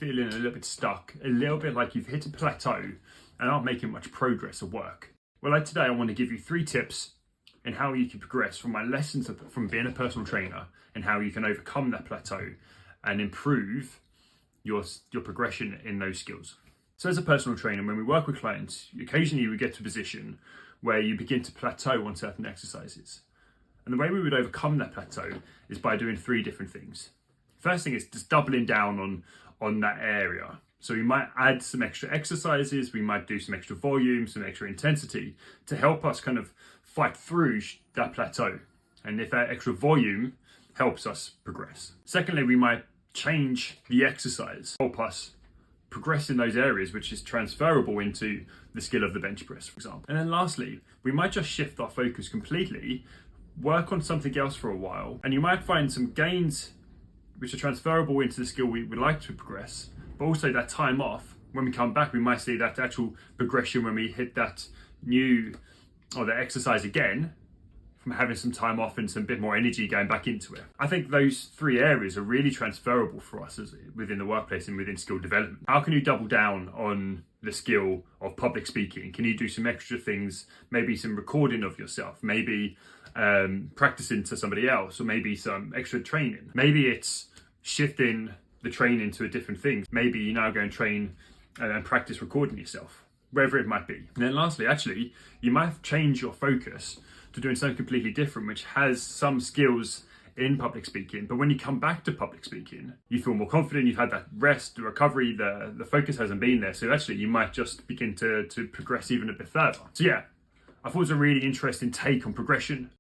feeling a little bit stuck, a little bit like you've hit a plateau and aren't making much progress at work. Well, today I want to give you 3 tips in how you can progress from my lessons from being a personal trainer and how you can overcome that plateau and improve your progression in those skills. So as a personal trainer, when we work with clients, occasionally we get to a position where you begin to plateau on certain exercises. And the way we would overcome that plateau is by doing 3 different things. First thing is just doubling down on that area. So we might add some extra exercises, we might do some extra volume, some extra intensity to help us kind of fight through that plateau. And if that extra volume helps us progress. Secondly, we might change the exercise, help us progress in those areas which is transferable into the skill of the bench press, for example. And then lastly, we might just shift our focus completely, work on something else for a while, and you might find some gains which are transferable into the skill we would like to progress, but also that time off, when we come back, we might see that actual progression when we hit that new, or the exercise again, from having some time off and some bit more energy going back into it. I think those 3 areas are really transferable for us within the workplace and within skill development. How can you double down on the skill of public speaking? Can you do some extra things, maybe some recording of yourself, maybe practicing to somebody else, or maybe some extra training? Maybe it's shifting the training to a different thing. Maybe you now go and train and practice recording yourself, wherever it might be. And then lastly, actually, you might change your focus to doing something completely different, which has some skills in public speaking. But when you come back to public speaking, you feel more confident, you've had that rest, the recovery, the focus hasn't been there. So actually you might just begin to progress even a bit further. So yeah, I thought it was a really interesting take on progression.